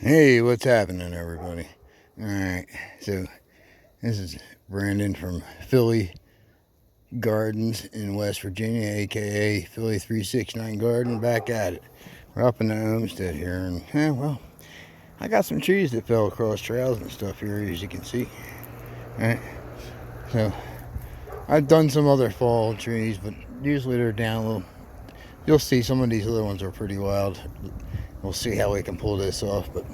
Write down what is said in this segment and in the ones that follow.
Hey, what's happening, everybody? Alright, so this is Brandon from Philly Gardens in West Virginia, aka Philly 369 Garden, back at it. We're up in the Homestead here, and well, I got some trees that fell across trails and stuff here, as you can see. Alright, so I've done some other fall trees, but usually they're down a little. You'll see some of these other ones are pretty wild. We'll see how we can pull this off, but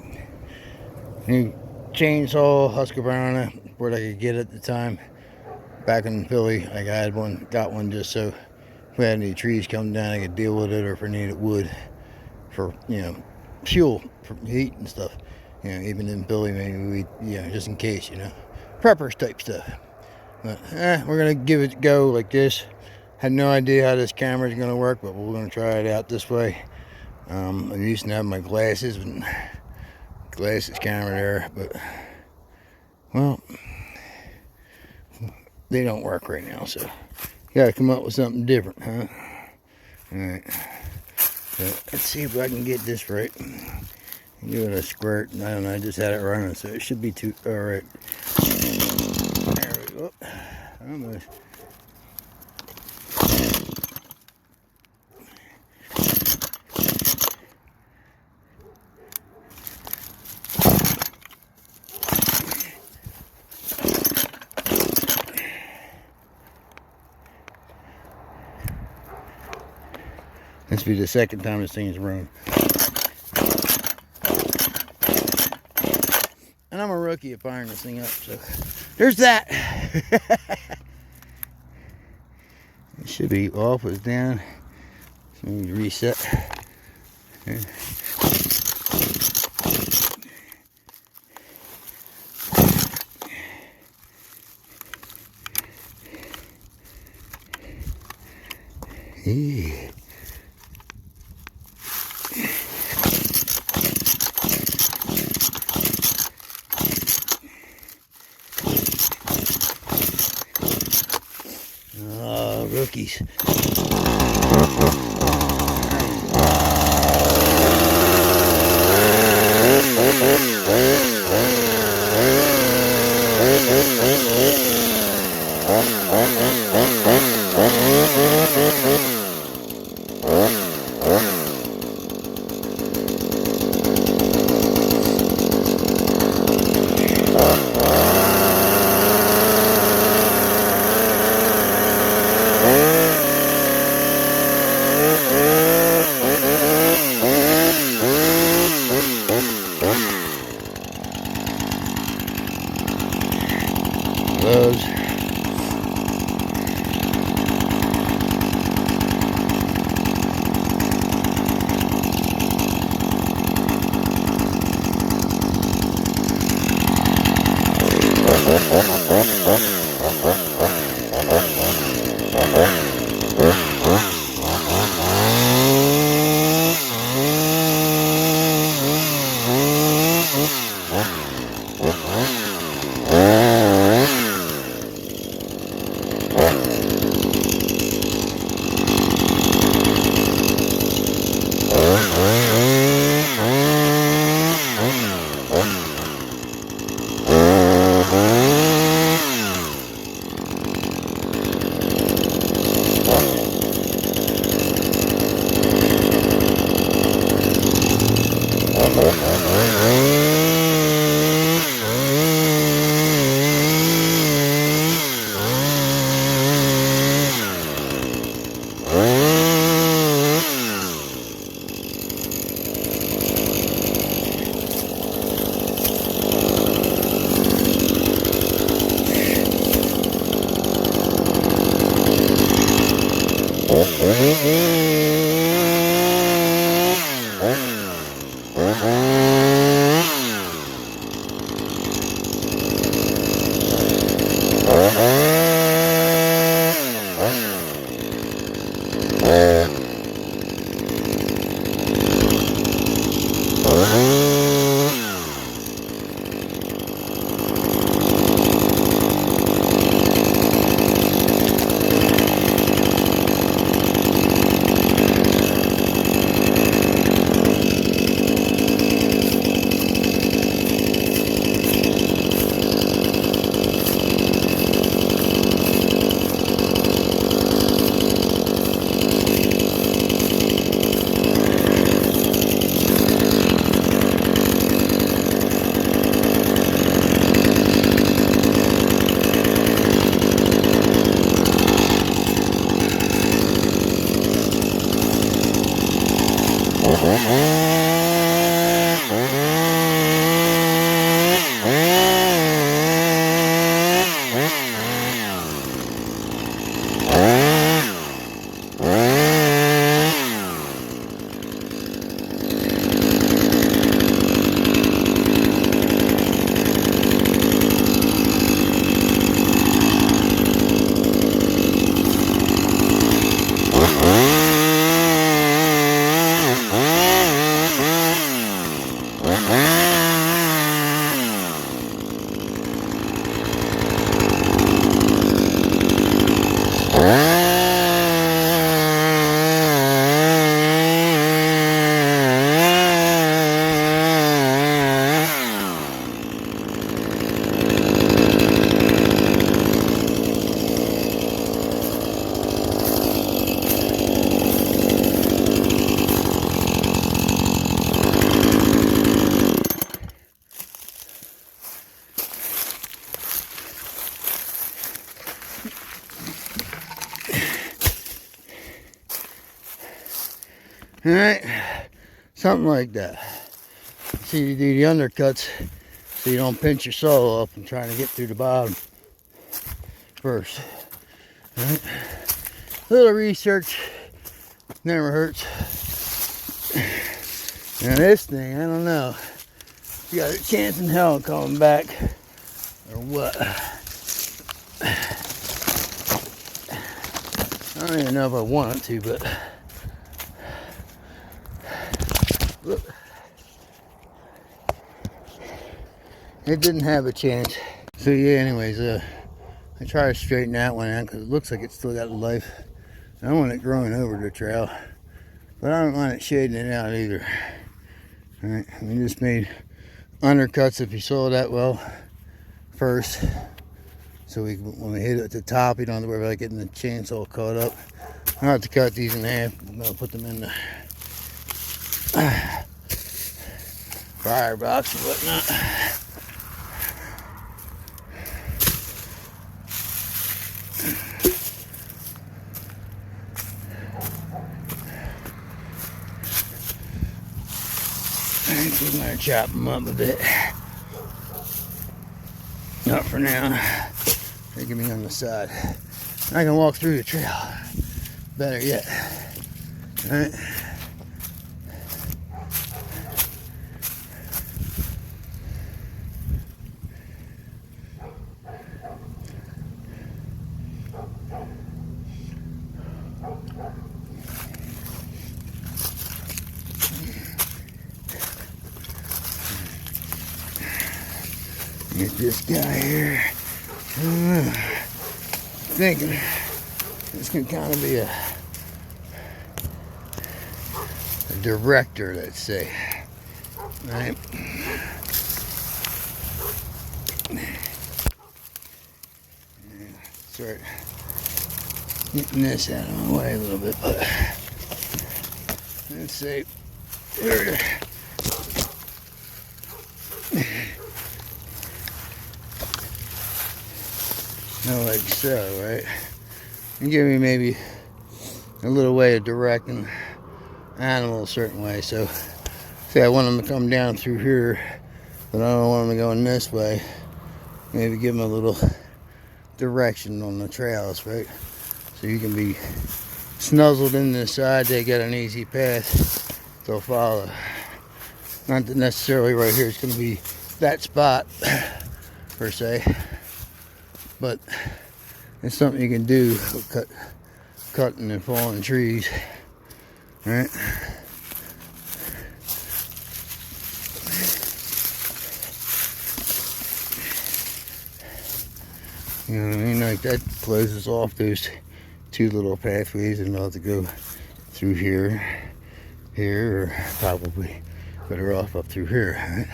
new chainsaw, Husqvarna, what I could get at the time. Back in Philly, I got one just so if we had any trees come down, I could deal with it, or if I needed wood for, fuel, for heat and stuff. Even in Philly, maybe just in case, preppers type stuff. But we're gonna give it a go like this. Had no idea how this camera is gonna work, but we're gonna try it out this way. I'm used to have my glasses camera there, but well, they don't work right now, so gotta come up with something different, huh? Alright, so let's see if I can get this right. Give it a squirt. I don't know, I just had it running, so it should be alright. There we go. Almost. This will be the second time this thing is run. And I'm a rookie at firing this thing up, so there's that. It should be off, it's down. So let me reset. Okay. Yeah. Oh, rookies. Gloves. Mm-hmm. Alright, something like that. See, you do the undercuts so you don't pinch your saw up and trying to get through the bottom first. Alright, a little research never hurts. Now this thing, I don't know. You got a chance in hell of coming back or what. I don't even know if I want it to, but look, it didn't have a chance. So yeah, anyways, I try to straighten that one out because it looks like it's still got life. I don't want it growing over the trail, but I don't want it shading it out either. All right, we just made undercuts, if you saw that well, first. So when we hit it at the top, you don't have to worry about getting the chainsaw caught up. I have to cut these in half. I'm gonna put them in the firebox and whatnot. I think we're gonna chop them up a bit. Not for now. They can be on the side. I can walk through the trail. Better yet. Alright. Get this guy here. Thinking this can kind of be a director, let's say. Right? Start getting this out of my way a little bit, but let's see. There. Like so, right? And give me maybe a little way of directing animal a certain way. So, say I want them to come down through here, but I don't want them to go in this way. Maybe give them a little direction on the trails, right? So you can be snuzzled in the side. They get an easy path they'll follow. Not that necessarily right here it's going to be that spot per se. But it's something you can do with cutting and falling trees, right? You know what I mean? Like that closes off those two little pathways, and I'll have to go through here, or probably better off up through here, right?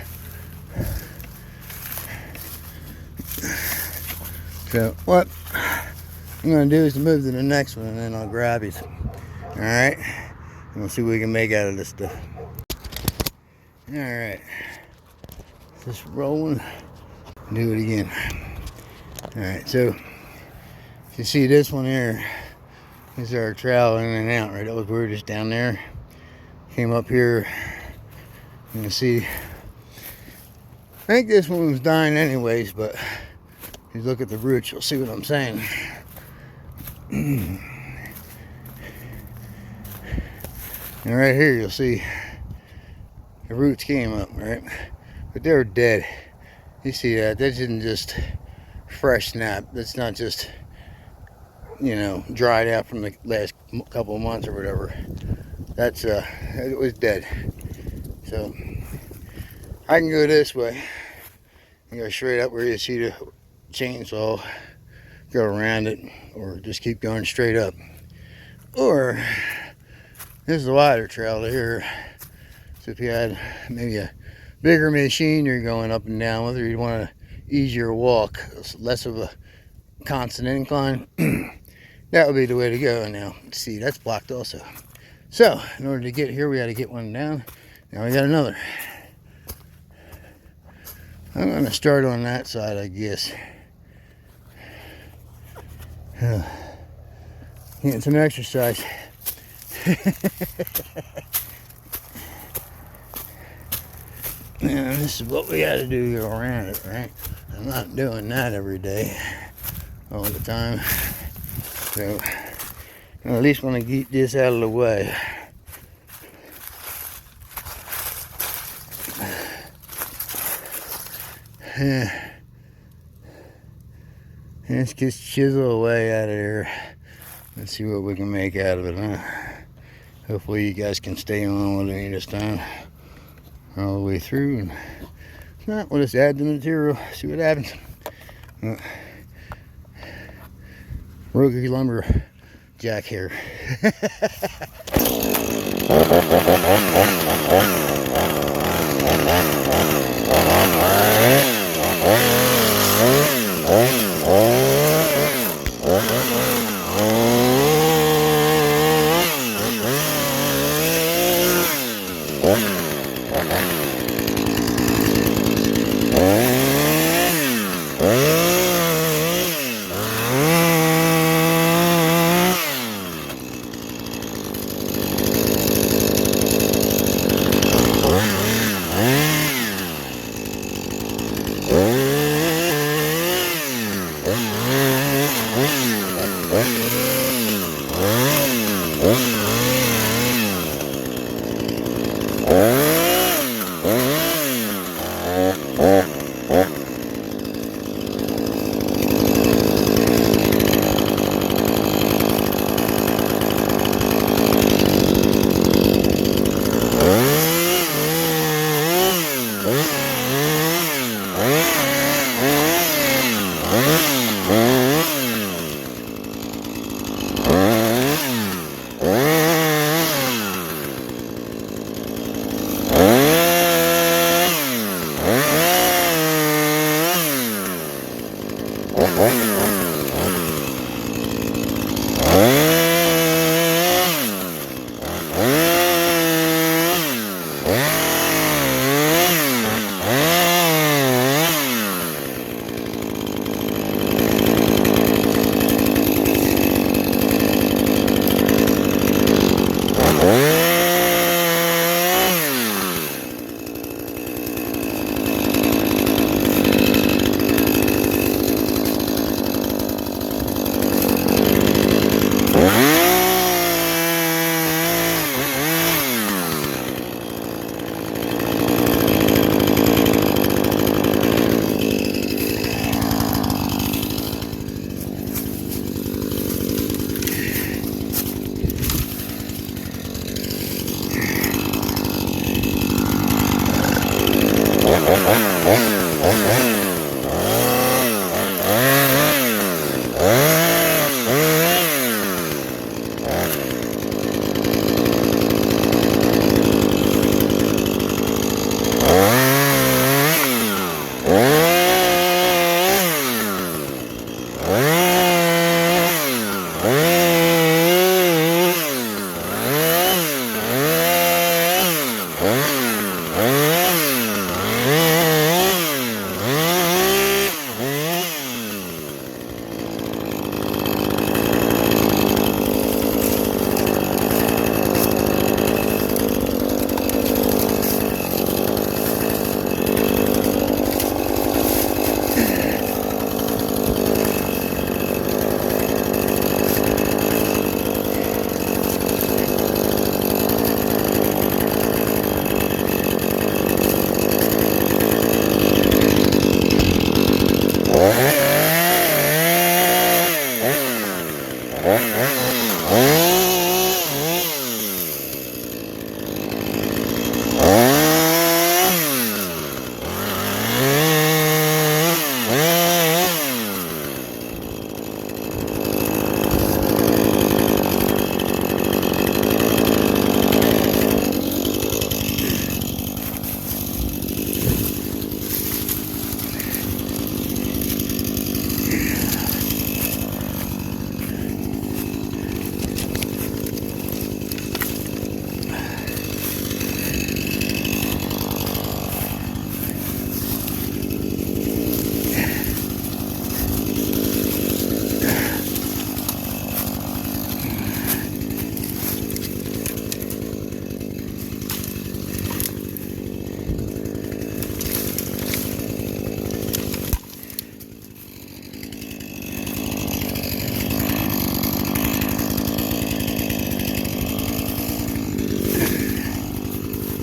So what I'm going to do is move to the next one, and then I'll grab it. Alright? And we'll see what we can make out of this stuff. Alright. Just rolling. Do it again. Alright, so you see this one here is our trail in and out, right? We were just down there. Came up here. You can see, I think this one was dying anyways, but if you look at the roots, you'll see what I'm saying. And right here, you'll see the roots came up, right? But they were dead. You see that? That isn't just fresh snap. That's not just, you know, dried out from the last couple of months or whatever. That's, it was dead. So, I can go this way. And go straight up where you see the chainsaw, go around it, or just keep going straight up. Or this is a wider trail here, so if you had maybe a bigger machine you're going up and down with, or you want to ease your walk, less of a constant incline, that would be the way to go. Now see, that's blocked also. So in order to get here, we got to get one down. Now we got another. I'm going to start on that side, I guess. Getting some exercise. And this is what we got to do here around it, right? I'm not doing that every day, all the time. So I at least want to get this out of the way. Let's just chisel away out of there. Let's see what we can make out of it, huh? Hopefully you guys can stay on with me this time, all the way through. And if not, we'll just add the material, see what happens. Rookie lumber Jack here.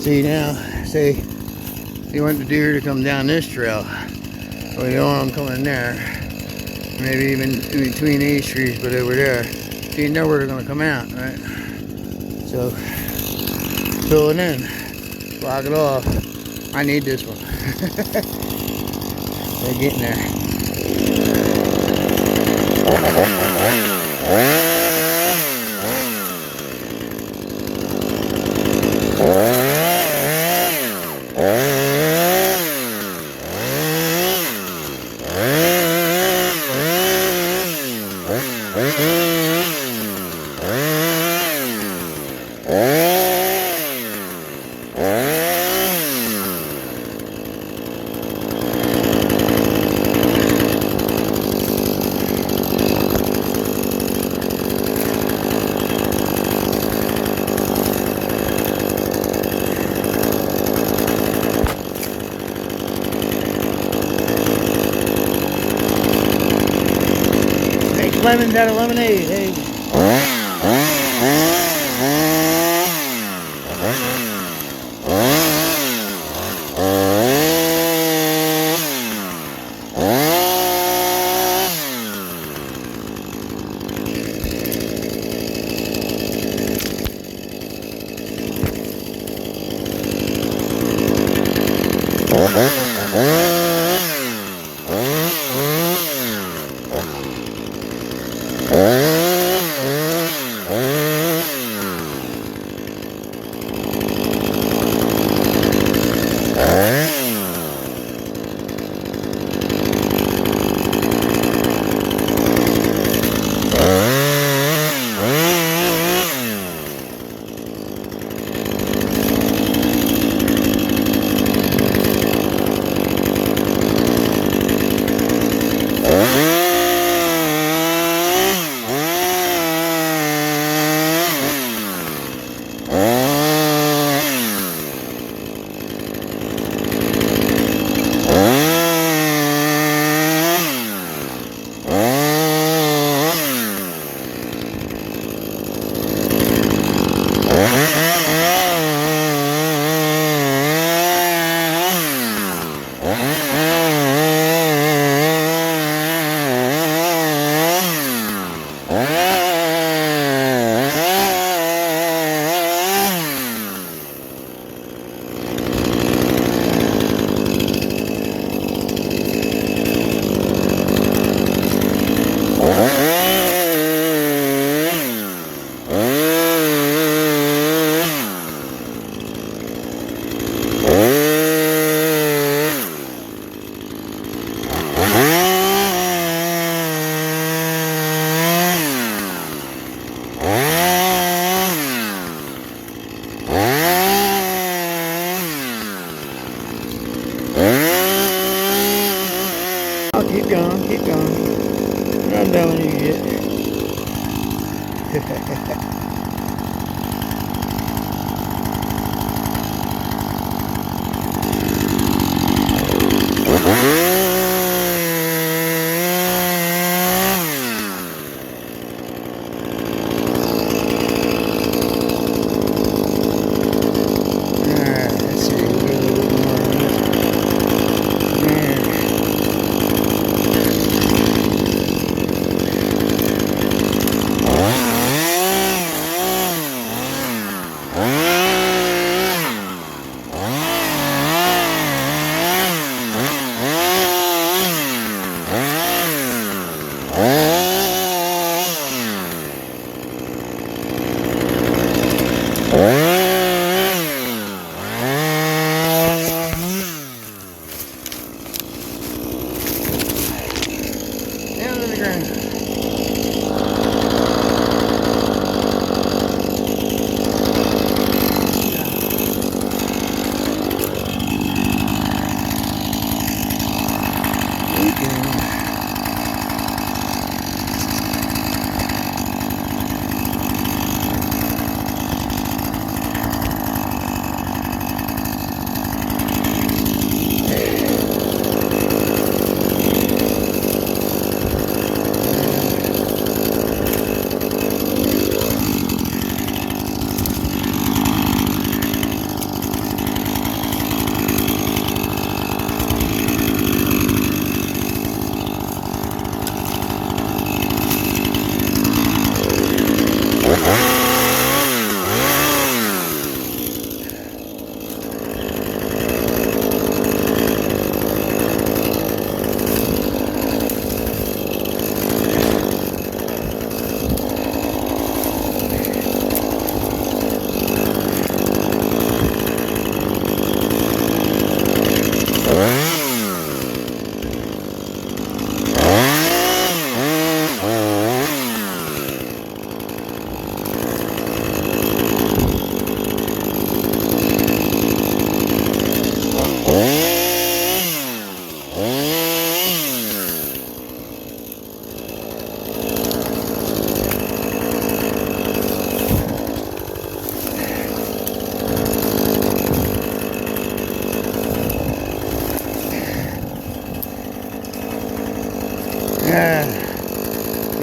See now, say you want the deer to come down this trail. Well, you don't want them coming there. Maybe even in between these trees, but over there. So you know where they're going to come out, right? So, fill it in. Block it off. I need this one. They're getting there. Lemons out of lemonade, hey. Keep going, keep going. You're not done with you yet.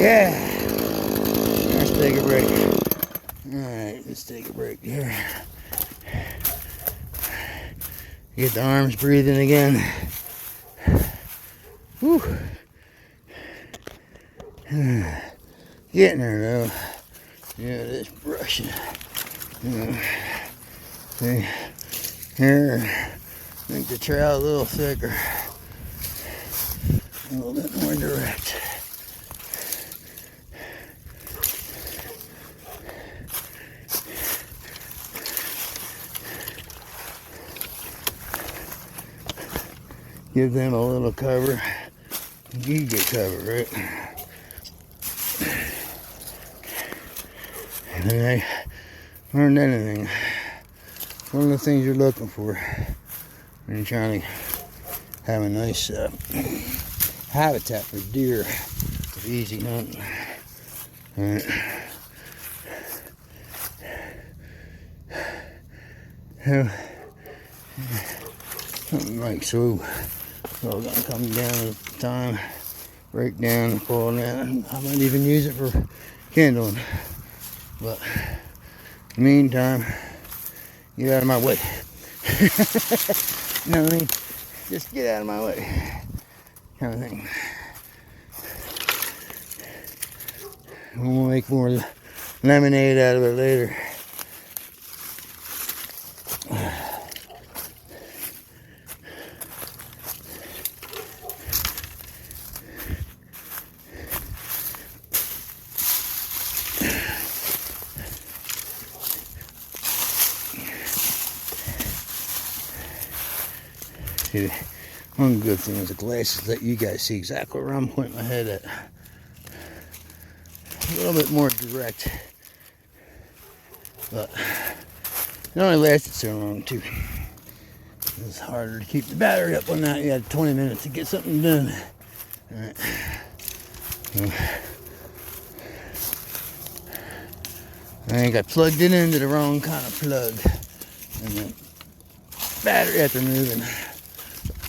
Yeah. Let's take a break. Alright, let's take a break here. Get the arms breathing again. Whew. Getting there though. Yeah, this brushing. See, here, make the trail a little thicker, a little bit more direct. Give them a little cover. You get covered, right? And I learned anything. One of the things you're looking for when you're trying to have a nice habitat for deer with easy hunting. Right. So, something like so. So I'm gonna come down at the time, break down, pull down. I might even use it for kindling. But in the meantime, get out of my way. You know what I mean? Just get out of my way. Kind of thing. We'll make more lemonade out of it later. See, one good thing is the glasses let you guys see exactly where I'm pointing my head at. A little bit more direct, but it only lasted so long too. It's harder to keep the battery up on that. You had 20 minutes to get something done. All right. I think I plugged it into the wrong kind of plug, and the battery after moving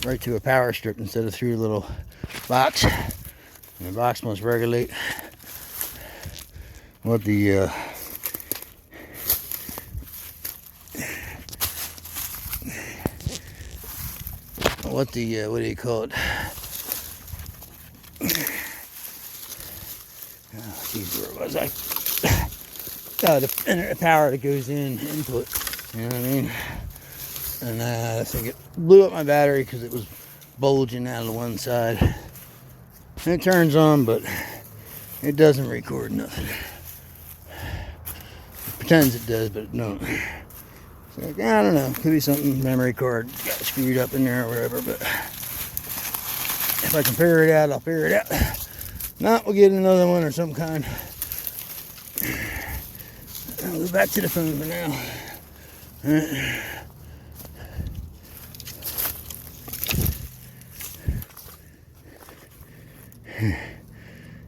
right to a power strip instead of through a little box. And the box must regulate what the what do you call it? Oh, geez, where was I? The power that goes in input. You know what I mean? And I think it blew up my battery because it was bulging out of the one side. And it turns on, but it doesn't record nothing. It pretends it does, but it don't. So I don't know. Could be something, memory card got screwed up in there or whatever. But if I can figure it out, I'll figure it out. Not, we'll get another one or some kind. I'll go back to the phone for now. All right.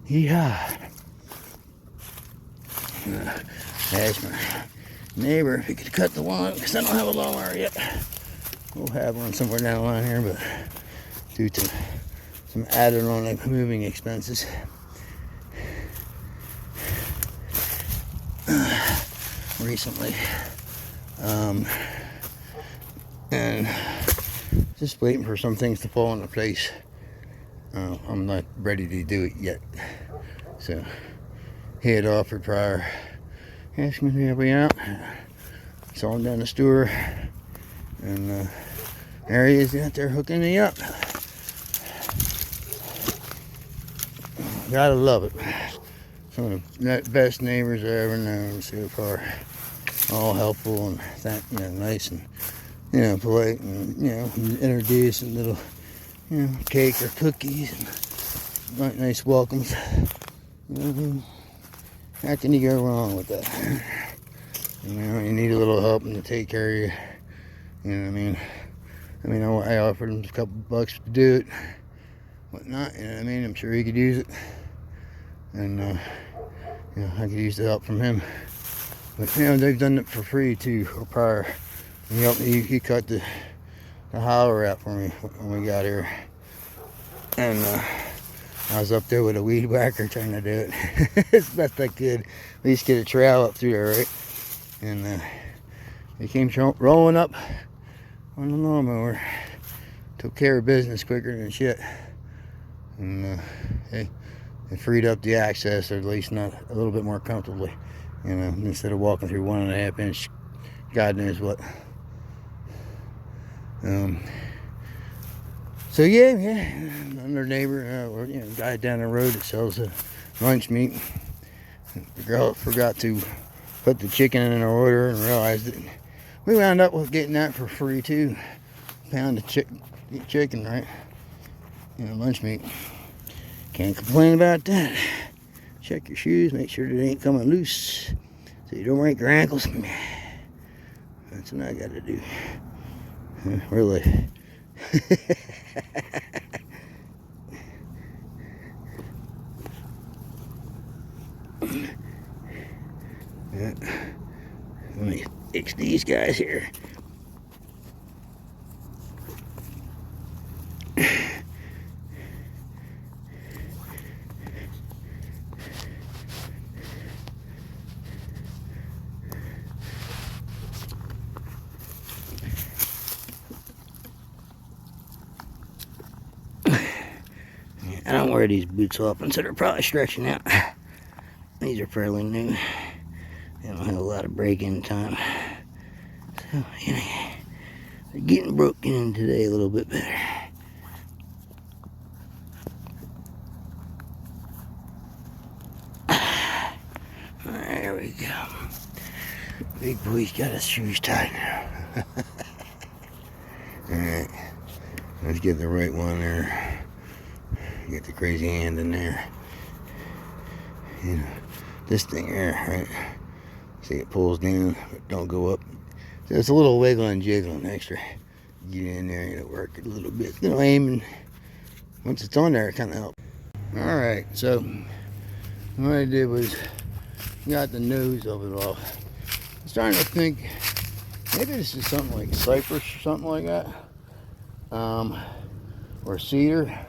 Yeah. Ask my neighbor if he could cut the lawn because I don't have a lawnmower yet. We'll have one somewhere down the line here, but due to some added on like moving expenses, recently, and just waiting for some things to fall into place. I'm not ready to do it yet, so he had offered prior, asked me to help me out. Saw him down the store, and there he is out there hooking me up. Gotta love it. Some of the best neighbors I ever known so far. All helpful and nice and polite, and introduce and little cake or cookies and nice welcomes. How can you go wrong with that? You need a little help and to take care of you. You know what I mean? I offered him a couple bucks to do it, whatnot. You know what I mean? I'm sure he could use it, and I could use the help from him. But they've done it for free too, or prior. He cut the holler out for me when we got here, and I was up there with a weed whacker trying to do it. As best I could. At least get a trail up through there, right? And he came rolling up on the lawnmower. Took care of business quicker than shit. And it freed up the access, or at least not a little bit more comfortably. You know, instead of walking through 1.5 inch, God knows what. So yeah, another neighbor, or guy down the road that sells lunch meat. The girl forgot to put the chicken in her order and realized that we wound up with getting that for free too. Pound of chicken, right? Lunch meat. Can't complain about that. Check your shoes, make sure they ain't coming loose, so you don't break your ankles. That's what I got to do. Really. Yeah. Let me fix these guys here. I don't wear these boots often, so they're probably stretching out. These are fairly new. They don't have a lot of break-in time. So, they're getting broken in today a little bit better. There we go. Big boy's got his shoes tied now. Alright, let's get the right one there. Get the crazy hand in there. This thing here, right? See, it pulls down, but don't go up. So it's a little wiggling, jiggling extra. Get in there, work it a little bit. Aiming. Once it's on there, it kind of helps. Alright, so what I did was got the nose of it off. I'm starting to think maybe this is something like cypress or something like that. Or cedar.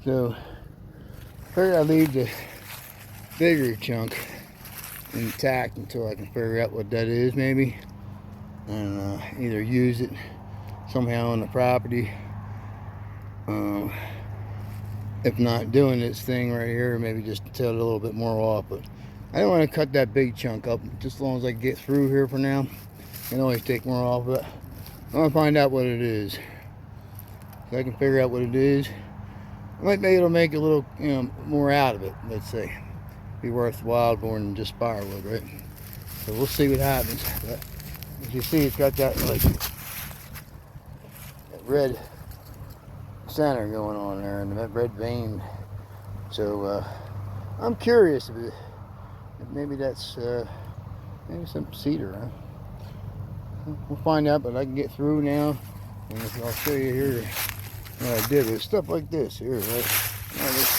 So I figured I'd leave the bigger chunk intact until I can figure out what that is, maybe, and either use it somehow on the property. If not, doing this thing right here, maybe just tail it a little bit more off. But I don't want to cut that big chunk up. Just as long as I can get through here for now, I can always take more off. But I want to find out what it is. If I can figure out what it is, I might be able to make a little, more out of it. Let's say, be worthwhile more than just firewood, right? So we'll see what happens. But as you see, it's got that that red center going on there, and that red vein. So I'm curious if maybe that's maybe some cedar, huh? We'll find out, but I can get through now, and I'll show you here what I did with stuff like this here, right? All this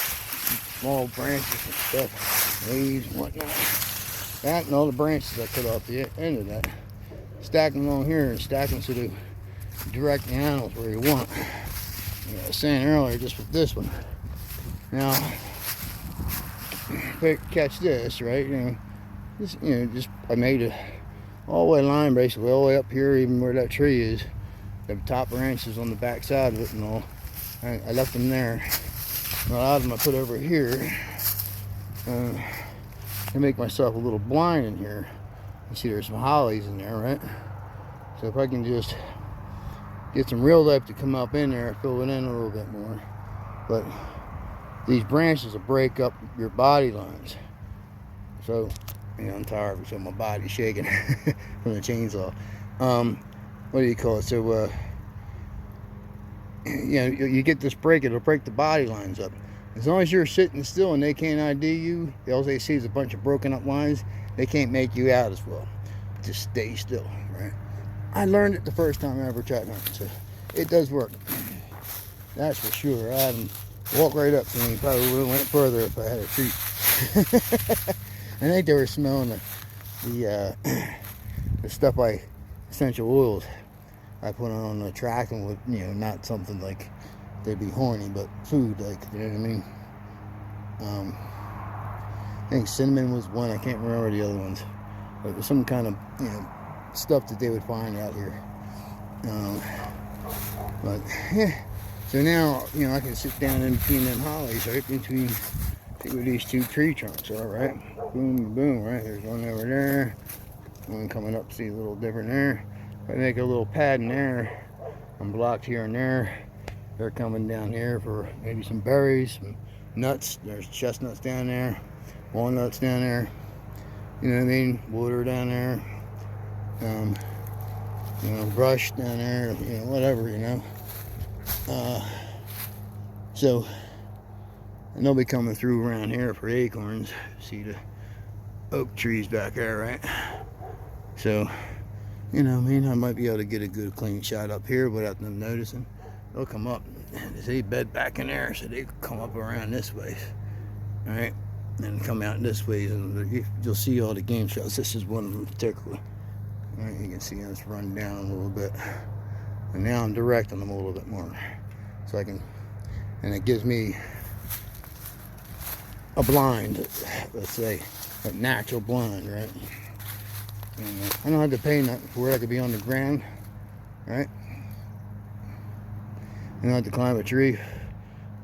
small branches and stuff, leaves and whatnot. That and all the branches I cut off the end of that. Stack them on here and stack them so they direct the animals where you want. I was saying earlier, just with this one. Now, catch this, right? Just I made a all the way line basically all the way up here, even where that tree is. The top branches on the back side of it and all. I left them there. A lot of them I put over here to make myself a little blind in here. You see there's some hollies in there, right? So if I can just get some real life to come up in there, fill it in a little bit more. But these branches will break up your body lines. So, I'm tired, so my body's shaking from the chainsaw. What do you call it? So, you get this break, it'll break the body lines up. As long as you're sitting still and they can't ID you, all they see is a bunch of broken up lines, they can't make you out as well. Just stay still, right? I learned it the first time I ever tried hunting, so it does work. That's for sure. I had them walk right up to me. Probably would have went further if I had a treat. I think they were smelling the stuff essential oils I put on the tracking with, not something like they'd be horny, but food, like, you know what I mean? I think cinnamon was one. I can't remember the other ones. But it was some kind of, stuff that they would find out here. But yeah, so now, I can sit down in between them hollies, right between, see where these two tree trunks are, right? Boom, boom, right? There's one over there, one coming up, see a little different there. If I make a little pad in there, I'm blocked here and there. They're coming down here for maybe some berries, some nuts. There's chestnuts down there, walnuts down there, you know what I mean? Water down there, brush down there, whatever, so, and they'll be coming through around here for acorns. See the oak trees back there, right? So, I might be able to get a good clean shot up here without them noticing. They'll come up, they bed back in there, so they come up around this way, all right, and come out this way, and you'll see all the game shots. This is one of them particularly. All right, you can see us run down a little bit, and now I'm directing them a little bit more, so I can, and it gives me a blind, let's say, a natural blind, right? And I don't have to pay nothing for it. I could be on the ground, right? I don't have to climb a tree,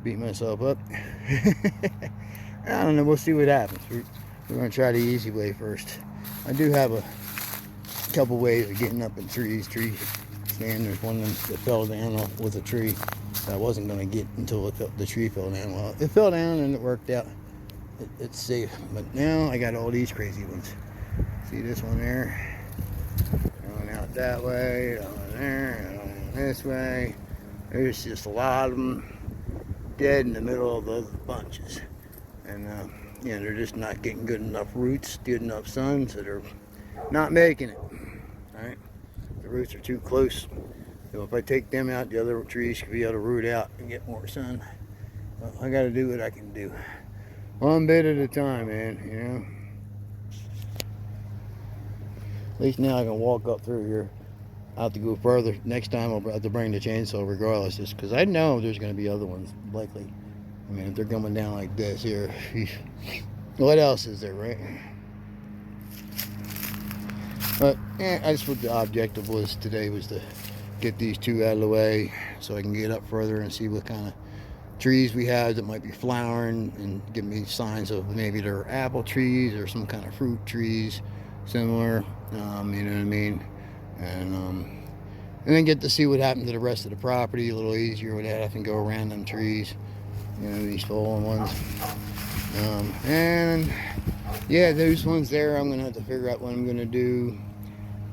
beat myself up. I don't know, we'll see what happens. We're gonna try the easy way first. I do have a couple ways of getting up in trees. Tree stand, there's one that fell down with a tree that I wasn't gonna get until the tree fell down. Well, it fell down and it worked out. It's safe, but now I got all these crazy ones. See this one there? Going out that way, going there, going this way. There's just a lot of them dead in the middle of those bunches. And, they're just not getting good enough roots, good enough sun, so they're not making it. Alright? The roots are too close. So if I take them out, the other trees could be able to root out and get more sun. Well, I gotta do what I can do. One bit at a time, man, At least now I can walk up through here. I'll have to go further. Next time I'll have to bring the chainsaw regardless, just because I know there's going to be other ones, likely. I mean, if they're coming down like this here, what else is there, right? But, that's what the objective was today, was to get these two out of the way so I can get up further and see what kind of trees we have that might be flowering and give me signs of maybe they're apple trees or some kind of fruit trees similar, you know what I mean? And then get to see what happened to the rest of the property a little easier without having to go around them trees, these fallen ones. And yeah, those ones there, I'm gonna have to figure out what I'm gonna do.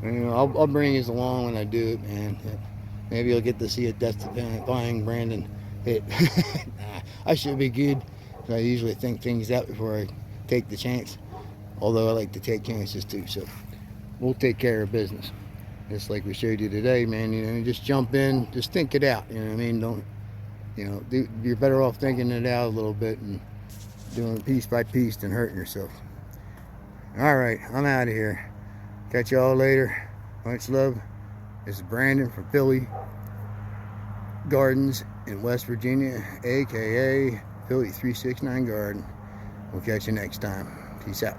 I'll bring you along when I do it, man. Maybe I'll get to see a death-defying Brandon hit. I should be good. I usually think things out before I take the chance. Although I like to take chances too, so we'll take care of business. Just like we showed you today, man, just jump in, just think it out, what I mean? Don't, you're better off thinking it out a little bit and doing it piece by piece than hurting yourself. All right, I'm out of here. Catch y'all later. Much love. This is Brandon from Philly Gardens in West Virginia, aka Philly 369 Garden. We'll catch you next time. Peace out.